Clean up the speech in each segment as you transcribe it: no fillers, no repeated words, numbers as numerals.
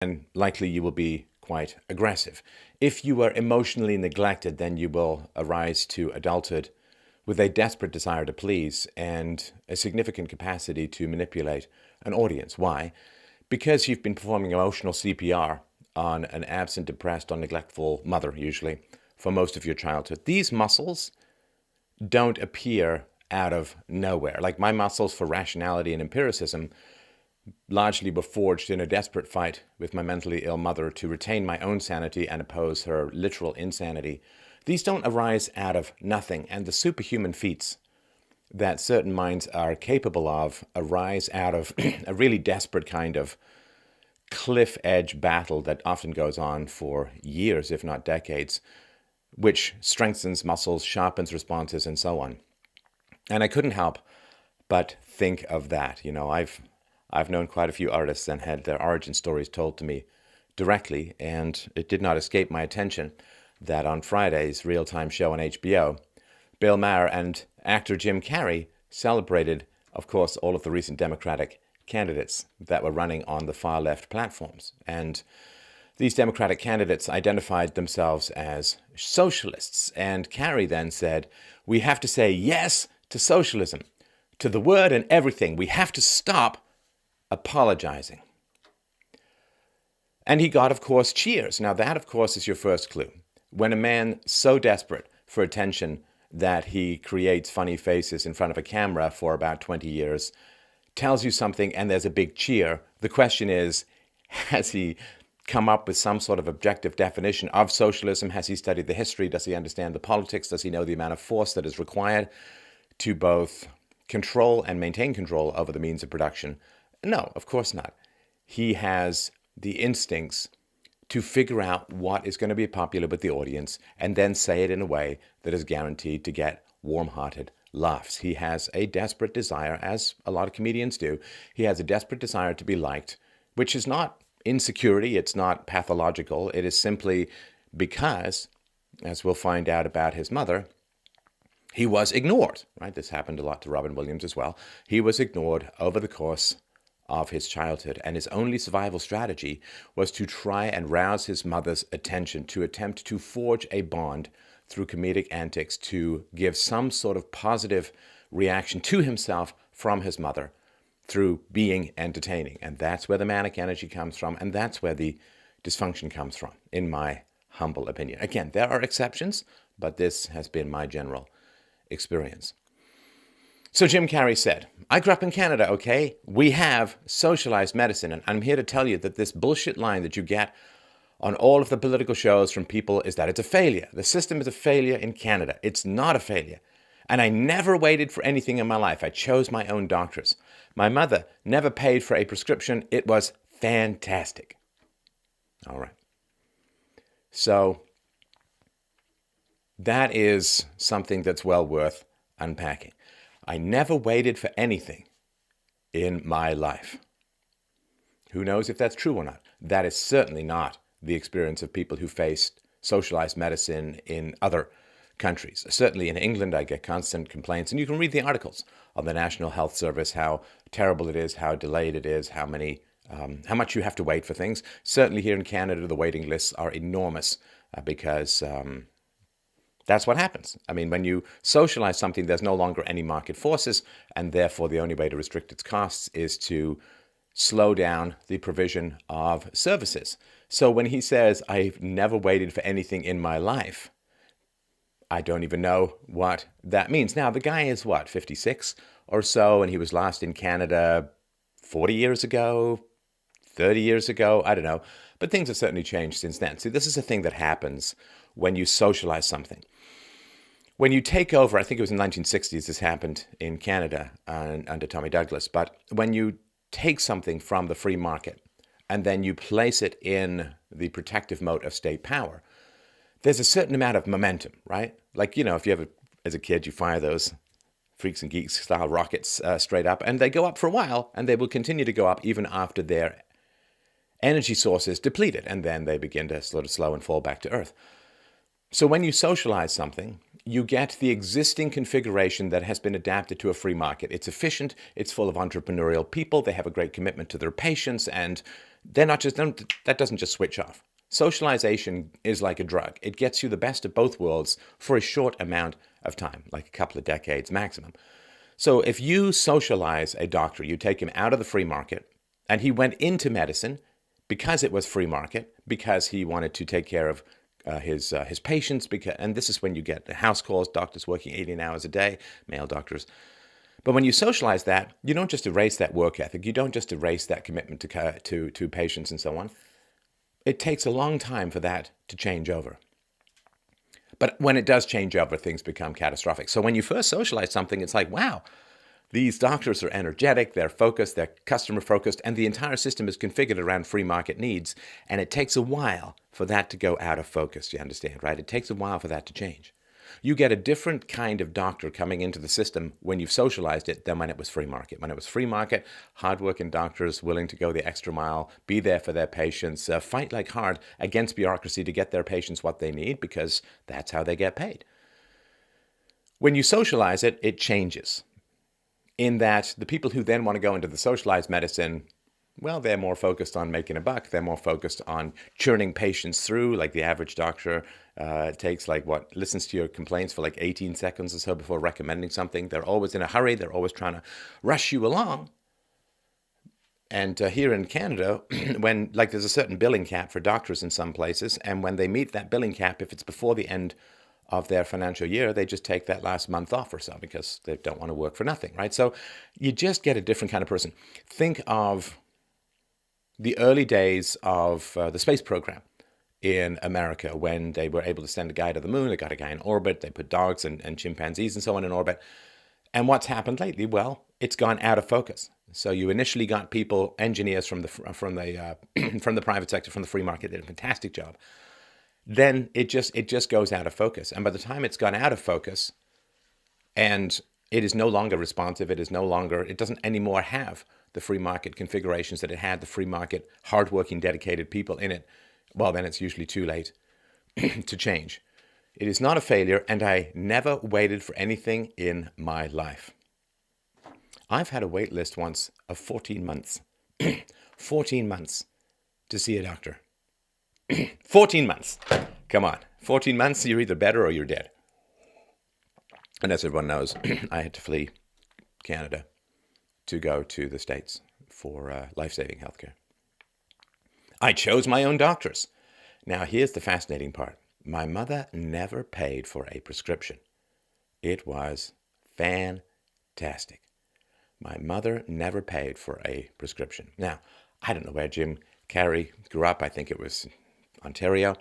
and likely you will be quite aggressive. If you are emotionally neglected, then you will arise to adulthood with a desperate desire to please and a significant capacity to manipulate an audience. Why? Because you've been performing emotional CPR on an absent, depressed, or neglectful mother, usually, for most of your childhood. These muscles don't appear out of nowhere. Like my muscles for rationality and empiricism largely were forged in a desperate fight with my mentally ill mother to retain my own sanity and oppose her literal insanity. These don't arise out of nothing, and the superhuman feats that certain minds are capable of arise out of a really desperate kind of cliff edge battle that often goes on for years, if not decades, which strengthens muscles, sharpens responses, and so on. And I couldn't help but think of that. You know, I've known quite a few artists and had their origin stories told to me directly, and it did not escape my attention that on Friday's real-time show on HBO, Bill Maher and actor Jim Carrey celebrated, of course, all of the recent Democratic candidates that were running on the far-left platforms. And these Democratic candidates identified themselves as socialists, and Carrey then said, "We have to say yes to socialism, to the word and everything. We have to stop apologizing." And he got, of course, cheers. Now that, of course, is your first clue. When a man so desperate for attention that he creates funny faces in front of a camera for about 20 years tells you something and there's a big cheer, the question is, has he come up with some sort of objective definition of socialism? Has he studied the history? Does he understand the politics? Does he know the amount of force that is required to both control and maintain control over the means of production? No, of course not. He has the instincts to figure out what is going to be popular with the audience and then say it in a way that is guaranteed to get warm-hearted laughs. He has a desperate desire, as a lot of comedians do, he has a desperate desire to be liked, which is not insecurity, it's not pathological, it is simply because, as we'll find out about his mother, he was ignored, right? This happened a lot to Robin Williams as well. He was ignored over the course of his childhood, and his only survival strategy was to try and rouse his mother's attention, to attempt to forge a bond through comedic antics, to give some sort of positive reaction to himself from his mother through being entertaining. And that's where the manic energy comes from, and that's where the dysfunction comes from, in my humble opinion. Again, there are exceptions, but this has been my general experience. So Jim Carrey said, "I grew up in Canada, okay? We have socialized medicine, and I'm here to tell you that this bullshit line that you get on all of the political shows from people is that it's a failure. The system is a failure in Canada. It's not a failure. And I never waited for anything in my life. I chose my own doctors. My mother never paid for a prescription. It was fantastic." All right. So that is something that's well worth unpacking. I never waited for anything in my life. Who knows if that's true or not? That is certainly not the experience of people who faced socialized medicine in other countries. Certainly in England, I get constant complaints, and you can read the articles on the National Health Service, how terrible it is, how delayed it is, how much you have to wait for things. Certainly here in Canada, the waiting lists are enormous because that's what happens. I mean, when you socialize something, there's no longer any market forces, and therefore the only way to restrict its costs is to slow down the provision of services. So when he says, "I've never waited for anything in my life," I don't even know what that means. Now, the guy is what, 56 or so, and he was last in Canada 40 years ago, 30 years ago, I don't know. But things have certainly changed since then. See, this is a thing that happens when you socialize something. When you take over, I think it was in the 1960s this happened in Canada under Tommy Douglas, but when you take something from the free market and then you place it in the protective mode of state power, there's a certain amount of momentum, right? Like, you know, if you ever, as a kid, you fire those freaks and geeks style rockets straight up, and they go up for a while, and they will continue to go up even after their energy source is depleted, and then they begin to sort of slow and fall back to earth. So when you socialize something, you get the existing configuration that has been adapted to a free market. It's efficient, it's full of entrepreneurial people, they have a great commitment to their patients, and that doesn't just switch off. Socialization is like a drug. It gets you the best of both worlds for a short amount of time, like a couple of decades maximum. So if you socialize a doctor, you take him out of the free market, and he went into medicine because it was free market, because he wanted to take care of his patients, and this is when you get the house calls, doctors working 18 hours a day, male doctors. But when you socialize that, you don't just erase that work ethic, you don't just erase that commitment to patients and so on. It takes a long time for that to change over. But when it does change over, things become catastrophic. So when you first socialize something, it's like, wow, these doctors are energetic, they're focused, they're customer focused, and the entire system is configured around free market needs. And it takes a while for that to go out of focus, you understand, right? It takes a while for that to change. You get a different kind of doctor coming into the system when you've socialized it than when it was free market. When it was free market, hardworking doctors willing to go the extra mile, be there for their patients, fight like hard against bureaucracy to get their patients what they need because that's how they get paid. When you socialize it, it changes. In that the people who then want to go into the socialized medicine, well, they're more focused on making a buck. They're more focused on churning patients through, like the average doctor takes listens to your complaints for like 18 seconds or so before recommending something. They're always in a hurry. They're always trying to rush you along. And here in Canada, when there's a certain billing cap for doctors in some places, and when they meet that billing cap, if it's before the end of their financial year, they just take that last month off or so because they don't want to work for nothing, right? So you just get a different kind of person. Think of the early days of the space program in America when they were able to send a guy to the moon. They got a guy in orbit. They put dogs and chimpanzees and so on in orbit. And what's happened lately? Well, it's gone out of focus. So you initially got people, engineers from the private sector, from the free market, did a fantastic job. Then it just goes out of focus. And by the time it's gone out of focus and it is no longer responsive, it doesn't anymore have the free market configurations that it had, the free market, hardworking, dedicated people in it, well, then it's usually too late to change. It is not a failure, and I never waited for anything in my life. I've had a wait list once of 14 months. 14 months to see a doctor. 14 months. Come on. 14 months, you're either better or you're dead. And as everyone knows, I had to flee Canada to go to the States for life-saving healthcare. I chose my own doctors. Now, here's the fascinating part. My mother never paid for a prescription. It was fantastic. My mother never paid for a prescription. Now, I don't know where Jim Carrey grew up. I think it was Ontario.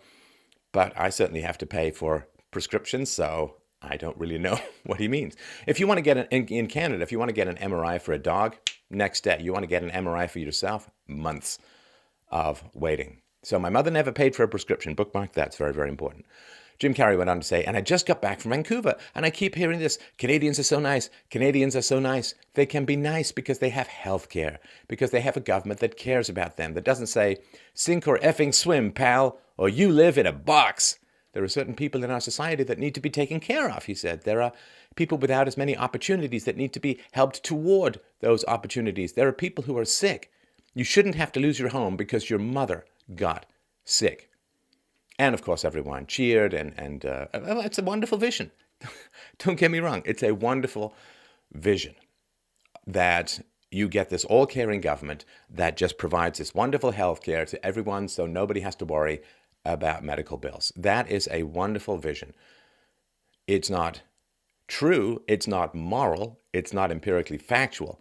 But I certainly have to pay for prescriptions, so I don't really know what he means. If you want to get in Canada, if you want to get an MRI for a dog, next day. You want to get an MRI for yourself, months of waiting. So my mother never paid for a prescription. Bookmark, that's very, very important. Jim Carrey went on to say, and I just got back from Vancouver, and I keep hearing this, Canadians are so nice. Canadians are so nice. They can be nice because they have health care, because they have a government that cares about them, that doesn't say, sink or effing swim, pal, or you live in a box. There are certain people in our society that need to be taken care of, he said. There are people without as many opportunities that need to be helped toward those opportunities. There are people who are sick. You shouldn't have to lose your home because your mother got sick. And of course, everyone cheered, and it's a wonderful vision. Don't get me wrong. It's a wonderful vision that you get this all-caring government that just provides this wonderful health care to everyone so nobody has to worry about medical bills. That is a wonderful vision. It's not true, it's not moral, it's not empirically factual,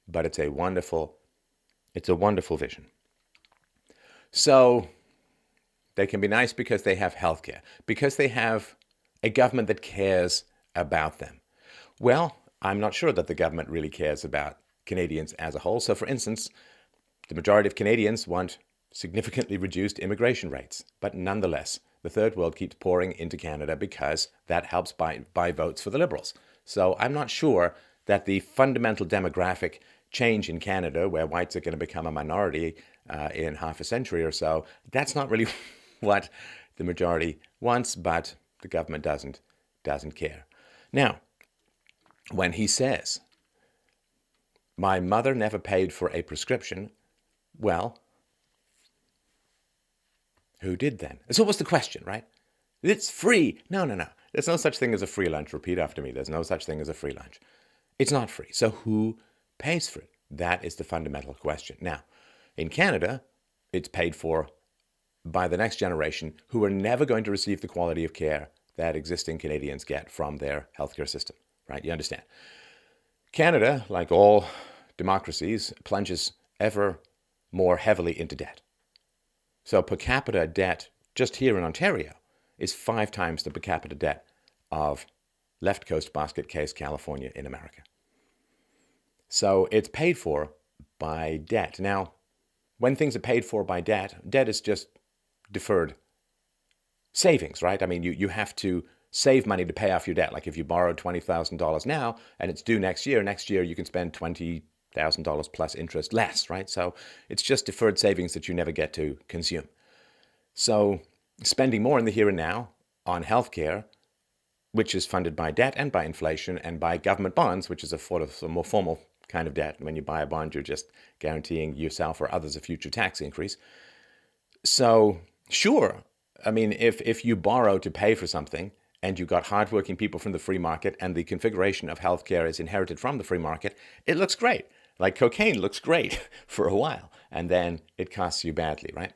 but it's a wonderful vision. So they can be nice because they have healthcare, because they have a government that cares about them. Well, I'm not sure that the government really cares about Canadians as a whole. So for instance, the majority of Canadians want significantly reduced immigration rates. But nonetheless, the third world keeps pouring into Canada because that helps buy votes for the Liberals. So I'm not sure that the fundamental demographic change in Canada, where whites are going to become a minority in half a century or so, that's not really what the majority wants, but the government doesn't doesn't care. Now, when he says, my mother never paid for a prescription, well, who did then? It's always the question, right? It's free. No. There's no such thing as a free lunch. Repeat after me. There's no such thing as a free lunch. It's not free. So who pays for it? That is the fundamental question. Now, in Canada, it's paid for by the next generation who are never going to receive the quality of care that existing Canadians get from their healthcare system, right? You understand? Canada, like all democracies, plunges ever more heavily into debt. So per capita debt just here in Ontario is 5 times the per capita debt of left coast basket case California in America. So it's paid for by debt. Now, when things are paid for by debt, debt is just deferred savings, right? I mean, you have to save money to pay off your debt. Like if you borrowed $20,000 now and it's due next year you can spend $20,000 plus interest less, right? So it's just deferred savings that you never get to consume. So spending more in the here and now on healthcare, which is funded by debt and by inflation and by government bonds, which is a more formal kind of debt. When you buy a bond, you're just guaranteeing yourself or others a future tax increase. So sure, I mean, if you borrow to pay for something and you got hardworking people from the free market and the configuration of healthcare is inherited from the free market, it looks great. Like cocaine looks great for a while, and then it costs you badly, right?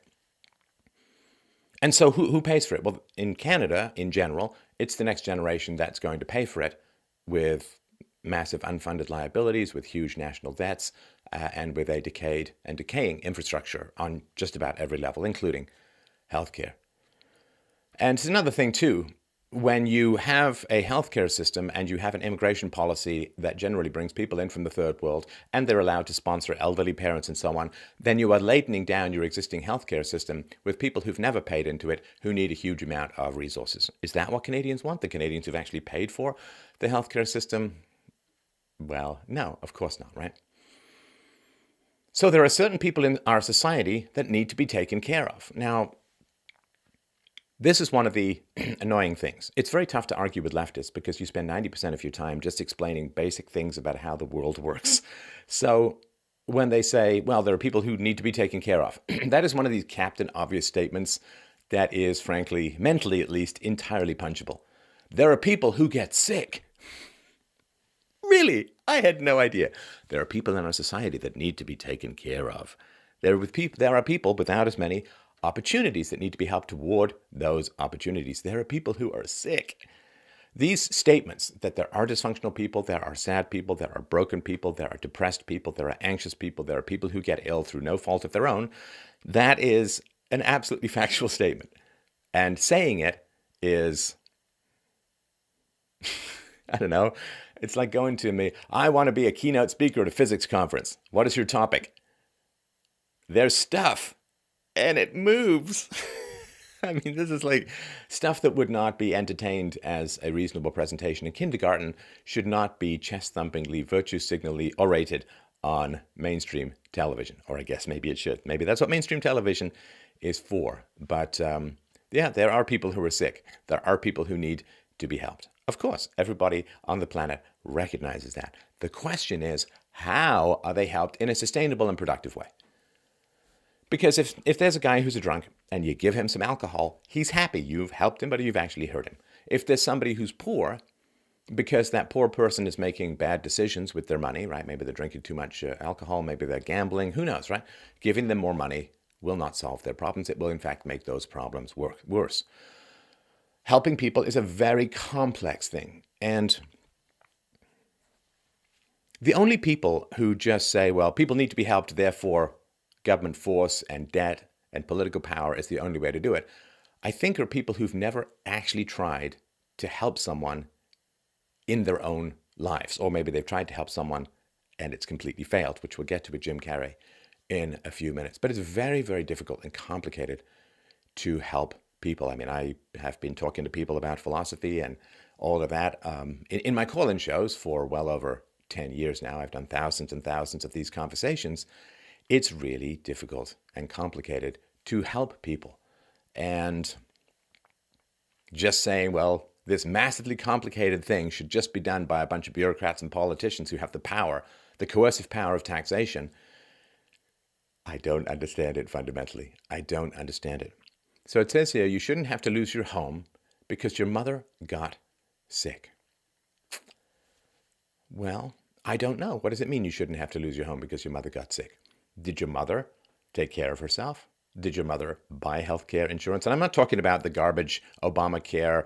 And so who pays for it? Well, in Canada, in general, it's the next generation that's going to pay for it with massive unfunded liabilities, with huge national debts, and with a decayed and decaying infrastructure on just about every level, including healthcare. And it's another thing, too. When you have a healthcare system and you have an immigration policy that generally brings people in from the third world and they're allowed to sponsor elderly parents and so on, then you are ladening down your existing healthcare system with people who've never paid into it, who need a huge amount of resources. Is that what Canadians want? The Canadians who've actually paid for the healthcare system? Well, no, of course not, right? So there are certain people in our society that need to be taken care of. Now, this is one of the annoying things. It's very tough to argue with leftists because you spend 90% of your time just explaining basic things about how the world works. So when they say, well, there are people who need to be taken care of, that is one of these Captain Obvious statements that is, frankly, mentally at least, entirely punchable. There are people who get sick. Really? I had no idea. There are people in our society that need to be taken care of. There are people without as many opportunities that need to be helped toward those opportunities. There are people who are sick. These statements that there are dysfunctional people, there are sad people, there are broken people, there are depressed people, there are anxious people, there are people who get ill through no fault of their own, that is an absolutely factual statement. And saying it is, I don't know, it's like going to me, I want to be a keynote speaker at a physics conference. What is your topic? There's stuff. And it moves. I mean, this is like stuff that would not be entertained as a reasonable presentation in kindergarten should not be chest-thumpingly, virtue-signally orated on mainstream television. Or I guess maybe it should. Maybe that's what mainstream television is for. But yeah, there are people who are sick. There are people who need to be helped. Of course, everybody on the planet recognizes that. The question is, how are they helped in a sustainable and productive way? Because if there's a guy who's a drunk and you give him some alcohol, he's happy. You've helped him, but you've actually hurt him. If there's somebody who's poor, because that poor person is making bad decisions with their money, right? Maybe they're drinking too much alcohol, maybe they're gambling, who knows, right? Giving them more money will not solve their problems. It will, in fact, make those problems worse. Helping people is a very complex thing. And the only people who just say, well, people need to be helped, therefore government force and debt and political power is the only way to do it, I think are people who've never actually tried to help someone in their own lives. Or maybe they've tried to help someone and it's completely failed, which we'll get to with Jim Carrey in a few minutes. But it's very, very difficult and complicated to help people. I mean, I have been talking to people about philosophy and all of that in my call-in shows for well over 10 years now. I've done thousands and thousands of these conversations. It's really difficult and complicated to help people. And just saying, well, this massively complicated thing should just be done by a bunch of bureaucrats and politicians who have the power, the coercive power of taxation. I don't understand it fundamentally. I don't understand it. So it says here, you shouldn't have to lose your home because your mother got sick. Well, I don't know. What does it mean you shouldn't have to lose your home because your mother got sick? Did your mother take care of herself? Did your mother buy health care insurance? And I'm not talking about the garbage Obamacare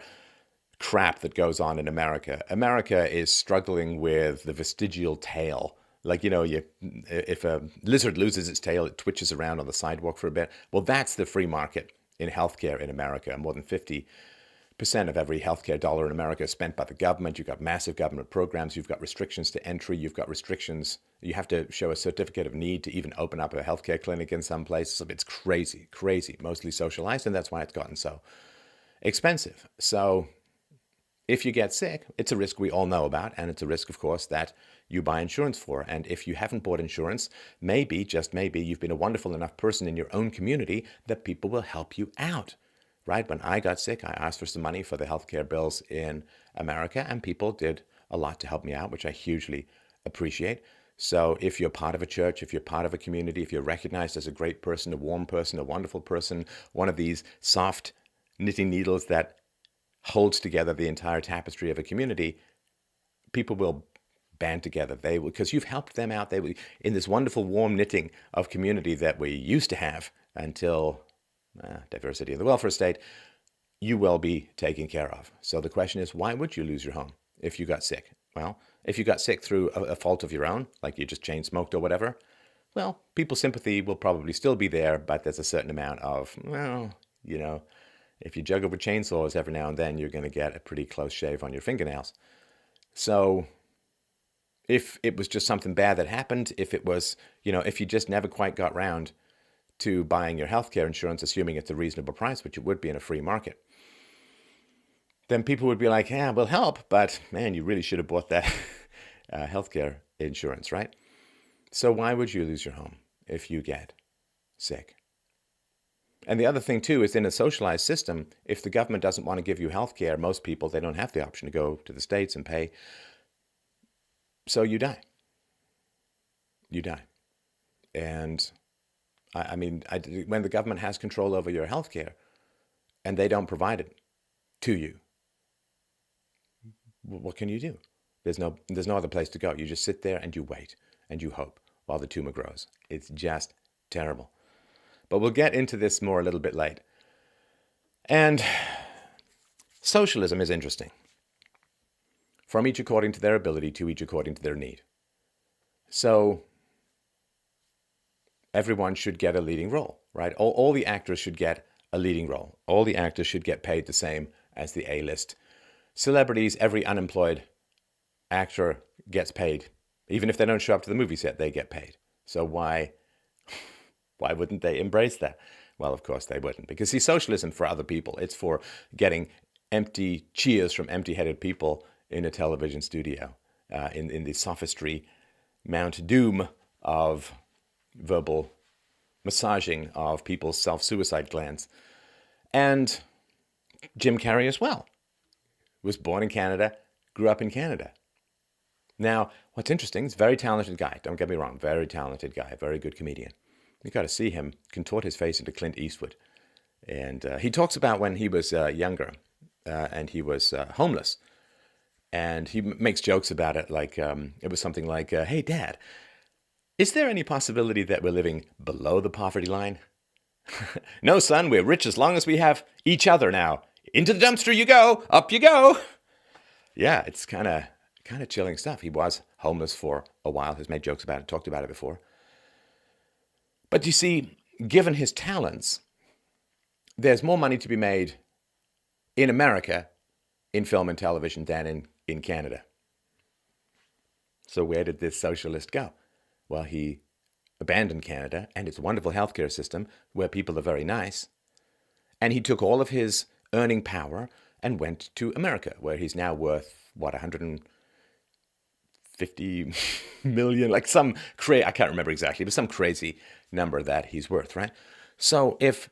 crap that goes on in America. America is struggling with the vestigial tail. Like, if a lizard loses its tail, it twitches around on the sidewalk for a bit. Well, that's the free market in healthcare in America. More than 50% of every healthcare dollar in America is spent by the government. You've got massive government programs. You've got restrictions to entry. You've got restrictions. You have to show a certificate of need to even open up a healthcare clinic in some places. It's crazy, crazy, mostly socialized, and that's why it's gotten so expensive. So if you get sick, it's a risk we all know about, and it's a risk, of course, that you buy insurance for. And if you haven't bought insurance, maybe, just maybe, you've been a wonderful enough person in your own community that people will help you out, right? When I got sick, I asked for some money for the healthcare bills in America, and people did a lot to help me out, which I hugely appreciate. So if you're part of a church, if you're part of a community, if you're recognized as a great person, a warm person, a wonderful person, one of these soft knitting needles that holds together the entire tapestry of a community, people will band together. They will, because you've helped them out. They will, in this wonderful warm knitting of community that we used to have until diversity in the welfare state, you will be taken care of. So the question is, why would you lose your home if you got sick? Well, if you got sick through a fault of your own, like you just chain smoked or whatever, well, people's sympathy will probably still be there, but there's a certain amount of, if you juggle with chainsaws every now and then, you're going to get a pretty close shave on your fingernails. So if it was just something bad that happened, if it was, if you just never quite got round to buying your healthcare insurance, assuming it's a reasonable price, which it would be in a free market, then people would be like, yeah, we'll help, but man, you really should have bought that healthcare insurance, right? So why would you lose your home if you get sick? And the other thing, too, is in a socialized system, if the government doesn't want to give you health care, most people, they don't have the option to go to the States and pay. So you die. You die. And when the government has control over your health care and they don't provide it to you, what can you do? There's no other place to go. You just sit there and you wait and you hope while the tumor grows. It's just terrible. But we'll get into this more a little bit late. And socialism is interesting. From each according to their ability, to each according to their need. So everyone should get a leading role, right? All the actors should get a leading role. All the actors should get paid the same as the A-list celebrities. Every unemployed actor gets paid. Even if they don't show up to the movie set, they get paid. So why wouldn't they embrace that? Well, of course they wouldn't. Because see, socialism for other people, it's for getting empty cheers from empty-headed people in a television studio, in the sophistry, Mount Doom of verbal massaging of people's self-suicide glands. And Jim Carrey as well was born in Canada, grew up in Canada. Now, what's interesting, he's a very talented guy. Don't get me wrong, very talented guy, very good comedian. You got to see him contort his face into Clint Eastwood. And he talks about when he was younger and he was homeless. And he makes jokes about it, like it was something like, hey, Dad, is there any possibility that we're living below the poverty line? No, son, we're rich as long as we have each other now. Into the dumpster you go, up you go. Yeah, it's kind of chilling stuff. He was homeless for a while, has made jokes about it, talked about it before. But you see, given his talents, there's more money to be made in America in film and television than in Canada. So where did this socialist go? Well, he abandoned Canada and its wonderful healthcare system where people are very nice. And he took all of his earning power and went to America, where he's now worth, 150 million, like some I can't remember exactly, but some crazy number that he's worth, right? So if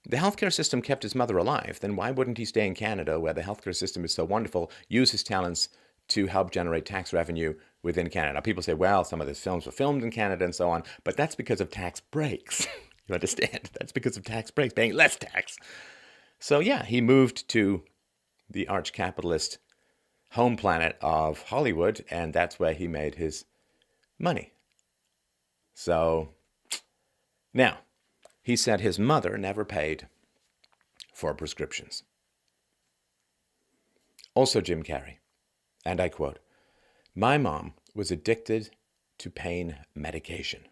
the healthcare system kept his mother alive, then why wouldn't he stay in Canada where the healthcare system is so wonderful, use his talents to help generate tax revenue within Canada? Now, people say, well, some of his films were filmed in Canada and so on, but that's because of tax breaks. You understand? That's because of tax breaks, paying less tax. So yeah, he moved to the arch-capitalist home planet of Hollywood, and that's where he made his money. So now, he said his mother never paid for prescriptions. Also Jim Carrey, and I quote, "My mom was addicted to pain medication."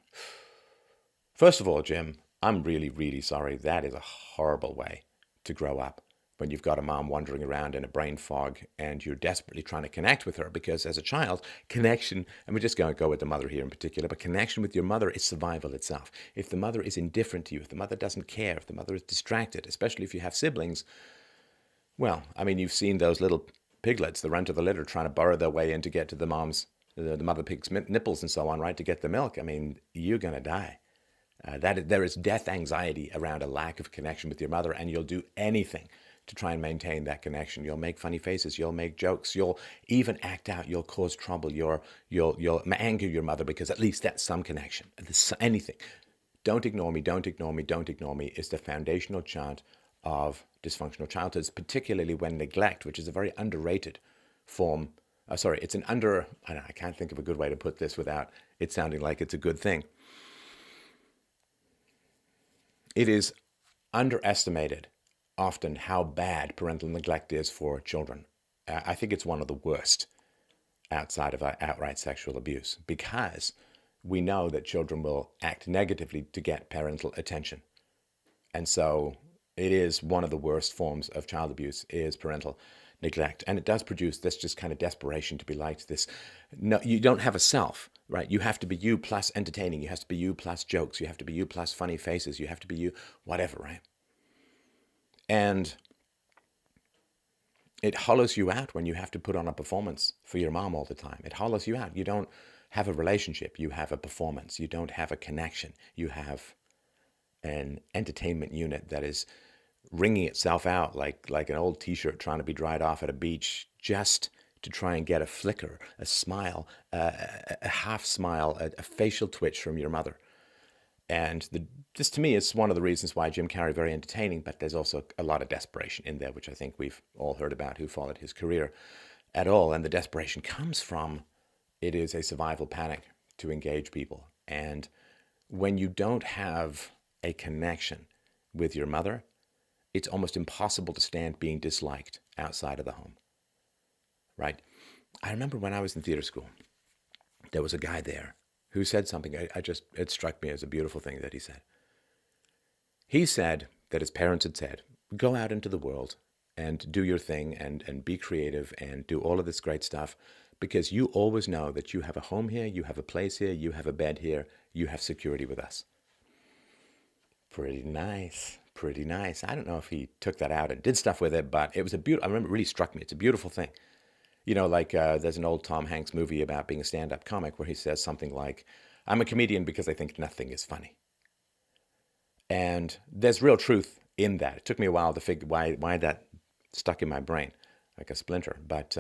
First of all, Jim, I'm really, really sorry. That is a horrible way to grow up when you've got a mom wandering around in a brain fog and you're desperately trying to connect with her, because as a child, connection, and we're just going to go with the mother here in particular, but connection with your mother is survival itself. If the mother is indifferent to you, if the mother doesn't care, if the mother is distracted, especially if you have siblings, well, I mean, you've seen those little piglets, the runt of the litter, trying to burrow their way in to get to the mother pig's nipples and so on, right, to get the milk. I mean, you're going to die. There is death anxiety around a lack of connection with your mother, and you'll do anything to try and maintain that connection. You'll make funny faces, you'll make jokes, you'll even act out, you'll cause trouble, you'll anger your mother, because at least that's some connection. Anything. Don't ignore me, don't ignore me, don't ignore me is the foundational chant of dysfunctional childhoods, particularly when neglect, which is a very underrated form, I can't think of a good way to put this without it sounding like it's a good thing. It is underestimated often how bad parental neglect is for children. I think it's one of the worst outside of outright sexual abuse, because we know that children will act negatively to get parental attention. And so it is one of the worst forms of child abuse is parental neglect. And it does produce this just kind of desperation to be liked. This, no, you don't have a self, right? You have to be you plus entertaining. You have to be you plus jokes. You have to be you plus funny faces. You have to be you, whatever, right? And it hollows you out when you have to put on a performance for your mom all the time. It hollows you out. You don't have a relationship. You have a performance. You don't have a connection. You have an entertainment unit that is wringing itself out like an old t-shirt trying to be dried off at a beach, just to try and get a flicker, a smile, a half smile, a facial twitch from your mother. And this, to me, is one of the reasons why Jim Carrey is very entertaining, but there's also a lot of desperation in there, which I think we've all heard about who followed his career at all. And the desperation comes from, it is a survival panic to engage people. And when you don't have a connection with your mother, it's almost impossible to stand being disliked outside of the home, right? I remember when I was in theater school, there was a guy there who said something, it struck me as a beautiful thing that he said. He said that his parents had said, go out into the world and do your thing and be creative and do all of this great stuff, because you always know that you have a home here, you have a place here, you have a bed here, you have security with us. Pretty nice, pretty nice. I don't know if he took that out and did stuff with it, but it was I remember it really struck me. It's a beautiful thing. You know, like there's an old Tom Hanks movie about being a stand-up comic where he says something like, I'm a comedian because I think nothing is funny. And there's real truth in that. It took me a while to figure why that stuck in my brain like a splinter. But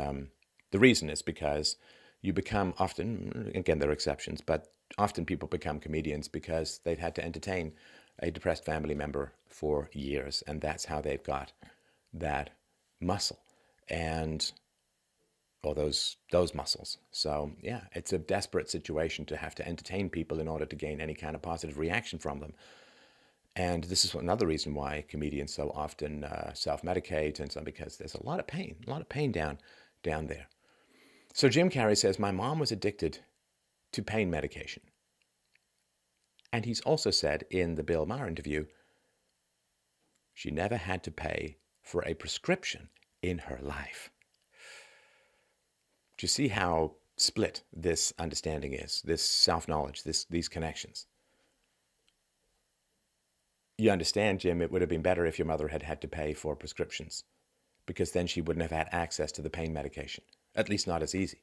the reason is because you become often, again, there are exceptions, but often people become comedians because they've had to entertain a depressed family member for years. And that's how they've got that muscle. Or those muscles. So yeah, it's a desperate situation to have to entertain people in order to gain any kind of positive reaction from them. And this is another reason why comedians so often self-medicate, and so because there's a lot of pain down there. So Jim Carrey says, my mom was addicted to pain medication. And he's also said in the Bill Maher interview, she never had to pay for a prescription in her life. Do you see how split this understanding is, this self-knowledge, these connections? You understand, Jim, it would have been better if your mother had had to pay for prescriptions, because then she wouldn't have had access to the pain medication, at least not as easy.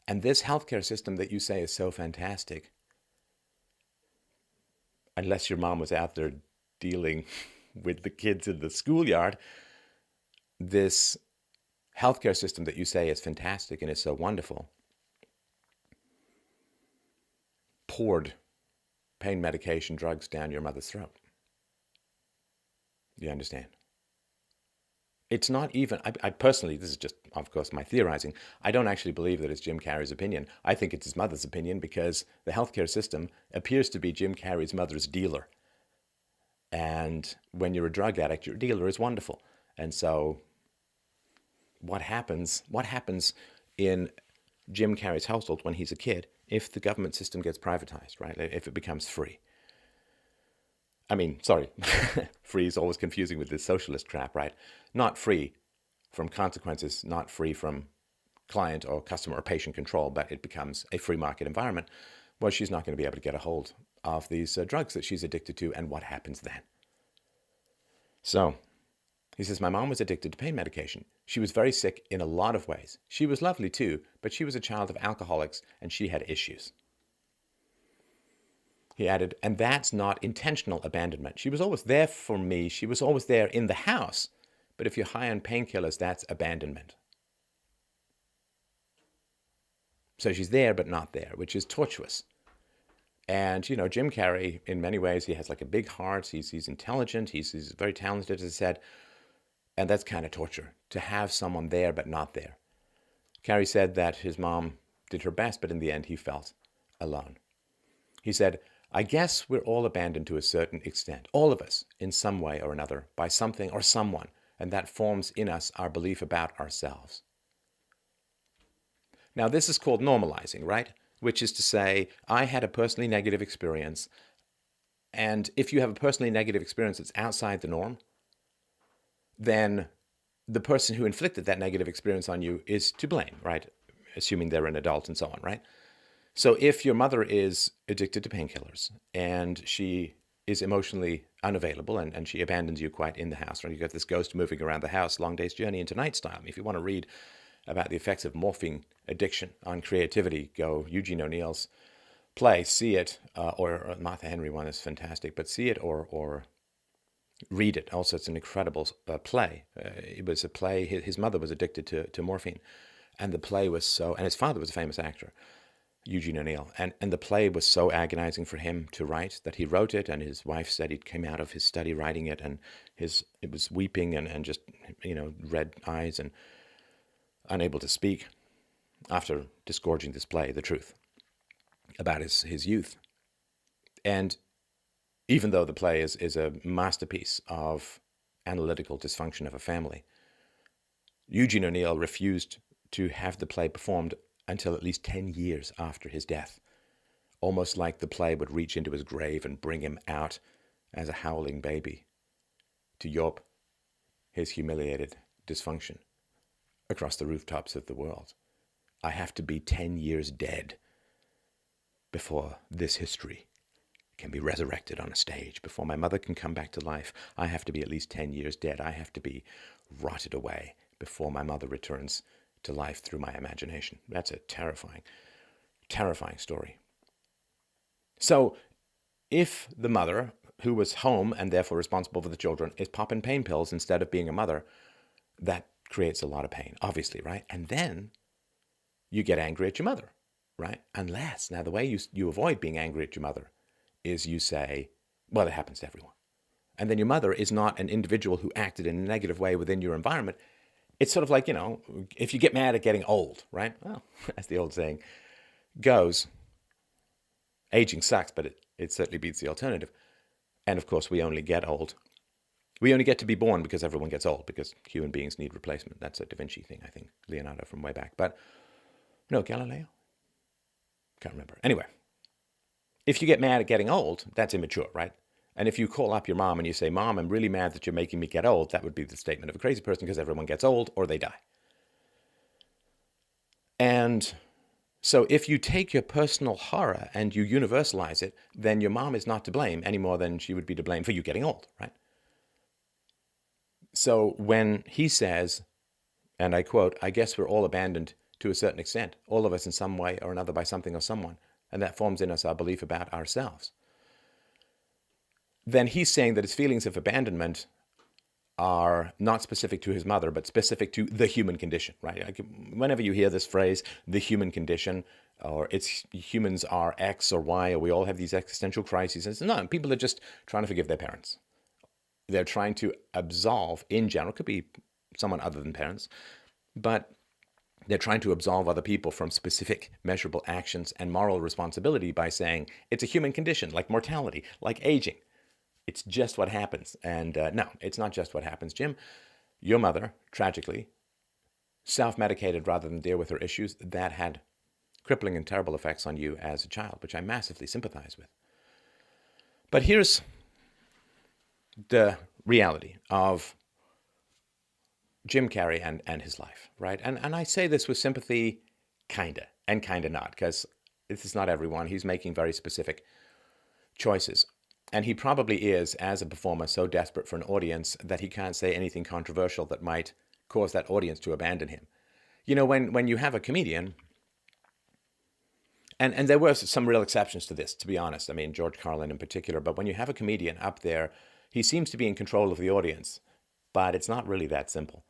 And this healthcare system that you say is so fantastic, unless your mom was out there dealing with the kids in the schoolyard, this healthcare system that you say is fantastic and is so wonderful poured pain medication, drugs down your mother's throat. You understand? It's not even, I personally, this is just, of course, my theorizing. I don't actually believe that it's Jim Carrey's opinion. I think it's his mother's opinion because the healthcare system appears to be Jim Carrey's mother's dealer. And when you're a drug addict, your dealer is wonderful. And so what happens in Jim Carrey's household when he's a kid if the government system gets privatized, right? If it becomes free. I mean, sorry, free is always confusing with this socialist crap, right? Not free from consequences, not free from client or customer or patient control, but it becomes a free market environment. Well, she's not going to be able to get a hold of these drugs that she's addicted to, and what happens then? So he says, my mom was addicted to pain medication. She was very sick in a lot of ways. She was lovely too, but she was a child of alcoholics and she had issues. He added, and that's not intentional abandonment. She was always there for me. She was always there in the house. But if you're high on painkillers, that's abandonment. So she's there but not there, which is tortuous. And, you know, Jim Carrey, in many ways, he has like a big heart. He's intelligent. He's very talented, as I said. And that's kind of torture, to have someone there but not there. Carrey said that his mom did her best, but in the end, he felt alone. He said, I guess we're all abandoned to a certain extent, all of us, in some way or another, by something or someone, and that forms in us our belief about ourselves. Now, this is called normalizing, right? Which is to say, I had a personally negative experience, and if you have a personally negative experience that's outside the norm, then the person who inflicted that negative experience on you is to blame, right? Assuming they're an adult and so on, right? So if your mother is addicted to painkillers and she is emotionally unavailable and she abandons you quite in the house, right? You got this ghost moving around the house, Long Day's Journey into Night style. If you want to read about the effects of morphine addiction on creativity, go Eugene O'Neill's play, see it, or Martha Henry one is fantastic, but see it or read it. Also, it's an incredible play. It was a play, his mother was addicted to morphine, and the play was so, and his father was a famous actor, Eugene O'Neill, and the play was so agonizing for him to write that he wrote it, and his wife said he came out of his study writing it, and it was weeping and just, you know, red eyes and unable to speak after disgorging this play, the truth about his youth. And even though the play is a masterpiece of analytical dysfunction of a family, Eugene O'Neill refused to have the play performed until at least 10 years after his death, almost like the play would reach into his grave and bring him out as a howling baby to yawp his humiliated dysfunction across the rooftops of the world. I have to be 10 years dead before this history can be resurrected on a stage, before my mother can come back to life. I have to be at least 10 years dead. I have to be rotted away before my mother returns to life through my imagination. That's a terrifying, terrifying story. So if the mother, who was home and therefore responsible for the children, is popping pain pills instead of being a mother, that creates a lot of pain, obviously, right? And then you get angry at your mother, right? Unless, now the way you avoid being angry at your mother is you say, well, it happens to everyone. And then your mother is not an individual who acted in a negative way within your environment. It's sort of like, you know, if you get mad at getting old, right? Well, as the old saying goes, aging sucks, but it certainly beats the alternative. And of course, we only get old. We only get to be born because everyone gets old, because human beings need replacement. That's a Da Vinci thing, I think, Leonardo from way back. But no, Galileo? Can't remember. Anyway, if you get mad at getting old, that's immature, right? And if you call up your mom and you say, Mom, I'm really mad that you're making me get old, that would be the statement of a crazy person, because everyone gets old or they die. And so if you take your personal horror and you universalize it, then your mom is not to blame any more than she would be to blame for you getting old, right? So when he says, and I quote, I guess we're all abandoned to a certain extent, all of us in some way or another by something or someone, and that forms in us our belief about ourselves. then he's saying that his feelings of abandonment are not specific to his mother, but specific to the human condition, right? Like, whenever you hear this phrase, the human condition, or it's humans are X or Y, or we all have these existential crises, it's no, people are just trying to forgive their parents. They're trying to absolve, in general, could be someone other than parents, but they're trying to absolve other people from specific measurable actions and moral responsibility by saying it's a human condition, like mortality, like aging. It's just what happens. And no, it's not just what happens, Jim. Your mother, tragically, self-medicated rather than deal with her issues. That had crippling and terrible effects on you as a child, which I massively sympathize with. But here's the reality of Jim Carrey and his life, right? And I say this with sympathy, kinda, and kinda not, because this is not everyone. He's making very specific choices. And he probably is, as a performer, so desperate for an audience that he can't say anything controversial that might cause that audience to abandon him. You know, when you have a comedian, and there were some real exceptions to this, to be honest. I mean, George Carlin in particular. But when you have a comedian up there, he seems to be in control of the audience. But it's not really that simple.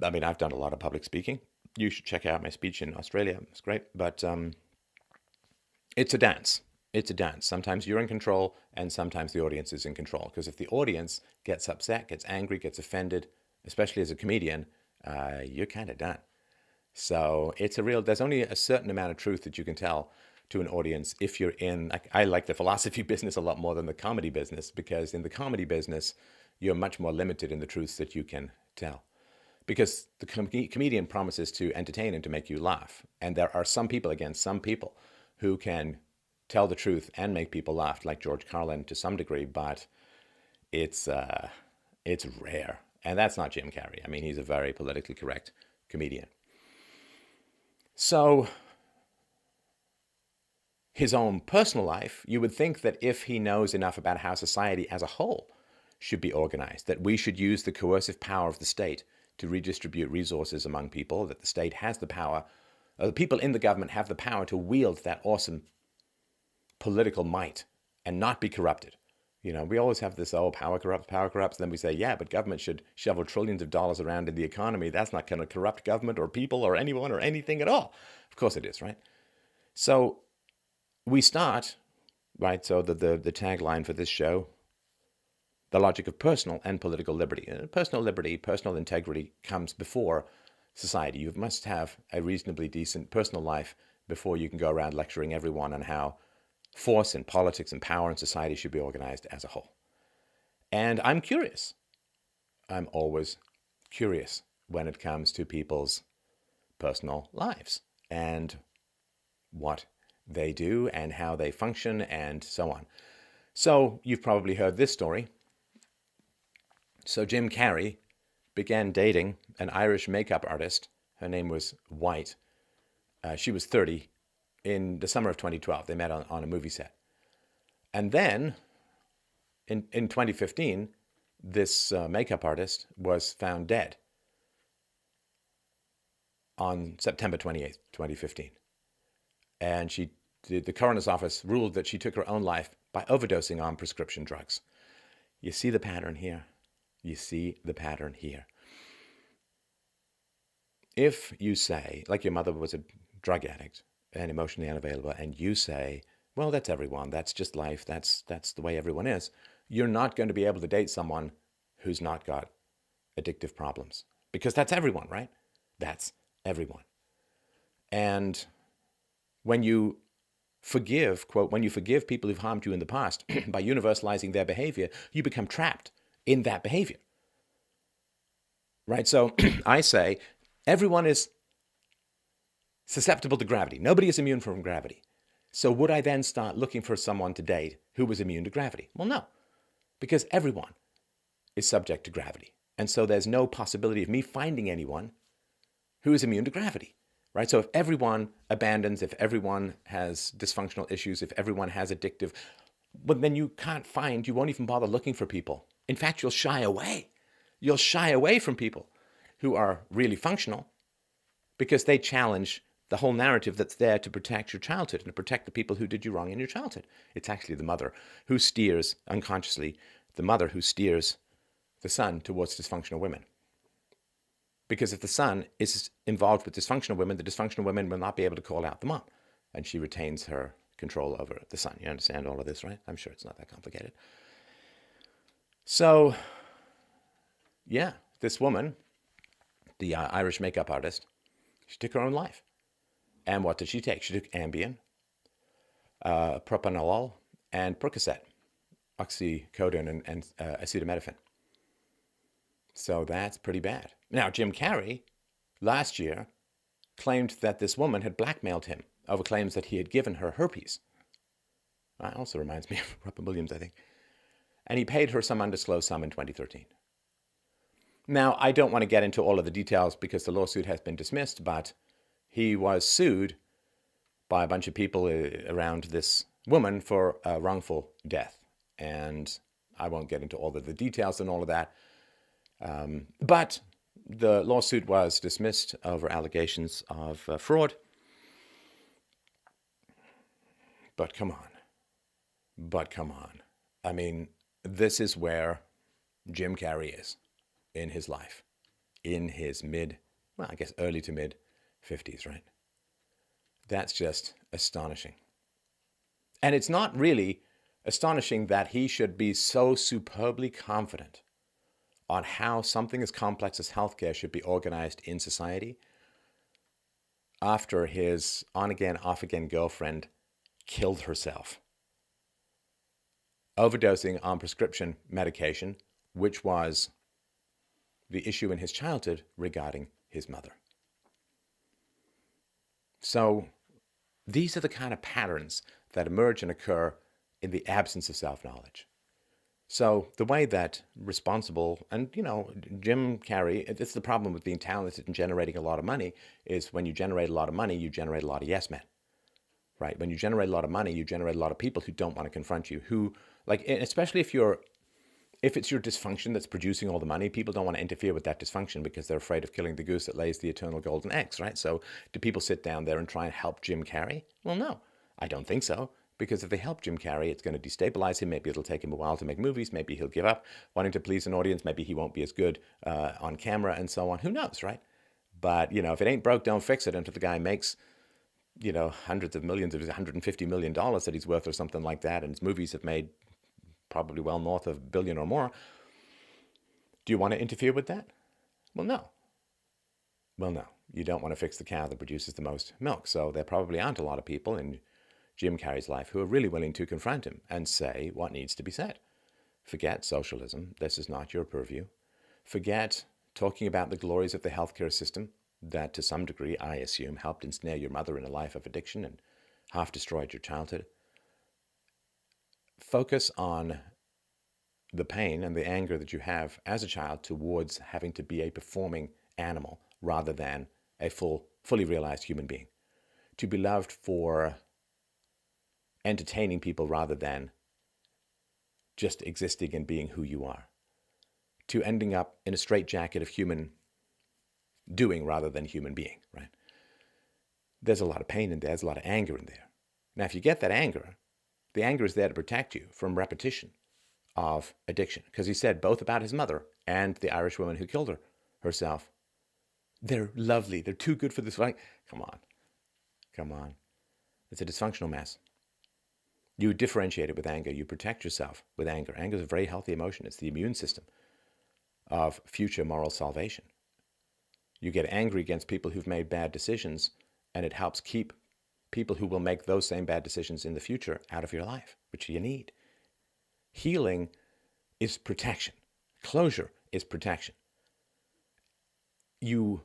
I mean, I've done a lot of public speaking. You should check out my speech in Australia. It's great. But it's a dance. It's a dance. Sometimes you're in control, and sometimes the audience is in control. Because if the audience gets upset, gets angry, gets offended, especially as a comedian, you're kind of done. So there's only a certain amount of truth that you can tell to an audience if you're in, I like the philosophy business a lot more than the comedy business, because in the comedy business, you're much more limited in the truths that you can tell. Because the comedian promises to entertain and to make you laugh. And there are some people who can tell the truth and make people laugh, like George Carlin to some degree, but it's rare. And that's not Jim Carrey. I mean, he's a very politically correct comedian. So his own personal life, you would think that if he knows enough about how society as a whole should be organized, that we should use the coercive power of the state to redistribute resources among people, that the state has the power, the people in the government have the power to wield that awesome political might and not be corrupted. You know, we always have this, power corrupts. Then we say, yeah, but government should shovel trillions of dollars around in the economy. That's not going to corrupt government or people or anyone or anything at all. Of course it is, right? So we start, right? So the tagline for this show, the logic of personal and political liberty. Personal liberty, personal integrity comes before society. You must have a reasonably decent personal life before you can go around lecturing everyone on how force and politics and power and society should be organized as a whole. And I'm curious. I'm always curious when it comes to people's personal lives and what they do and how they function and so on. So you've probably heard this story. So Jim Carrey began dating an Irish makeup artist. Her name was White. She was 30. In the summer of 2012, they met on a movie set. And then, in 2015, this makeup artist was found dead on September 28th, 2015. And the coroner's office ruled that she took her own life by overdosing on prescription drugs. You see the pattern here? You see the pattern here. If you say, like your mother was a drug addict, and emotionally unavailable, and you say, well, that's everyone, that's just life, that's the way everyone is, you're not going to be able to date someone who's not got addictive problems. Because that's everyone, right? That's everyone. And when you forgive, quote, when you forgive people who've harmed you in the past by universalizing their behavior, you become trapped in that behavior. Right? So I say, everyone is susceptible to gravity. Nobody is immune from gravity. So would I then start looking for someone to date who was immune to gravity? Well, no, because everyone is subject to gravity. And so there's no possibility of me finding anyone who is immune to gravity, right? So if everyone abandons, if everyone has dysfunctional issues, if everyone has addictive, well, then you won't even bother looking for people. In fact, you'll shy away. You'll shy away from people who are really functional because they challenge the whole narrative that's there to protect your childhood and to protect the people who did you wrong in your childhood. It's actually the mother who steers, unconsciously, the mother who steers the son towards dysfunctional women. Because if the son is involved with dysfunctional women, the dysfunctional women will not be able to call out the mom, and she retains her control over the son. You understand all of this, right? I'm sure it's not that complicated. So, yeah, this woman, the Irish makeup artist, she took her own life. And what did she take? She took Ambien, propranolol, and Percocet, oxycodone, and acetaminophen. So that's pretty bad. Now, Jim Carrey, last year, claimed that this woman had blackmailed him over claims that he had given her herpes. That also reminds me of Robin Williams, I think. And he paid her some undisclosed sum in 2013. Now, I don't want to get into all of the details because the lawsuit has been dismissed, but he was sued by a bunch of people around this woman for a wrongful death. And I won't get into all of the details and all of that. But the lawsuit was dismissed over allegations of fraud. But come on. I mean, this is where Jim Carrey is in his life, in his early to mid 50s, right? That's just astonishing. And it's not really astonishing that he should be so superbly confident on how something as complex as healthcare should be organized in society after his on-again, off-again girlfriend killed herself, overdosing on prescription medication, which was the issue in his childhood regarding his mother. So these are the kind of patterns that emerge and occur in the absence of self-knowledge. So the way that responsible, and Jim Carrey, it's the problem with being talented and generating a lot of money, is when you generate a lot of money, you generate a lot of yes men, right? When you generate a lot of money, you generate a lot of people who don't want to confront you, who, like, especially if it's your dysfunction that's producing all the money, people don't want to interfere with that dysfunction because they're afraid of killing the goose that lays the eternal golden eggs, right? So do people sit down there and try and help Jim Carrey? Well, no, I don't think so. Because if they help Jim Carrey, it's going to destabilize him. Maybe it'll take him a while to make movies. Maybe he'll give up wanting to please an audience. Maybe he won't be as good on camera and so on. Who knows, right? But, if it ain't broke, don't fix it. Until the guy makes, hundreds of millions, $150 million that he's worth or something like that. And his movies have made probably well north of $1 billion or more. Do you want to interfere with that? Well, no. You don't want to fix the cow that produces the most milk. So there probably aren't a lot of people in Jim Carrey's life who are really willing to confront him and say what needs to be said. Forget socialism. This is not your purview. Forget talking about the glories of the healthcare system that to some degree, I assume, helped ensnare your mother in a life of addiction and half destroyed your childhood. Focus on the pain and the anger that you have as a child towards having to be a performing animal rather than a fully realized human being. To be loved for entertaining people rather than just existing and being who you are. To ending up in a straitjacket of human doing rather than human being, right? There's a lot of pain in there. There's a lot of anger in there. Now, if you get that anger, the anger is there to protect you from repetition of addiction. Because he said both about his mother and the Irish woman who killed herself. They're lovely. They're too good for this fight. Come on. It's a dysfunctional mess. You differentiate it with anger. You protect yourself with anger. Anger is a very healthy emotion. It's the immune system of future moral salvation. You get angry against people who've made bad decisions, and it helps keep people who will make those same bad decisions in the future out of your life, which you need. Healing is protection. Closure is protection. You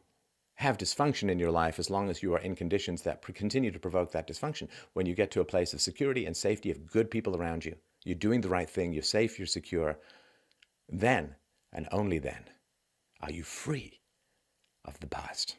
have dysfunction in your life as long as you are in conditions that continue to provoke that dysfunction. When you get to a place of security and safety of good people around you, you're doing the right thing, you're safe, you're secure, then, and only then, are you free of the past.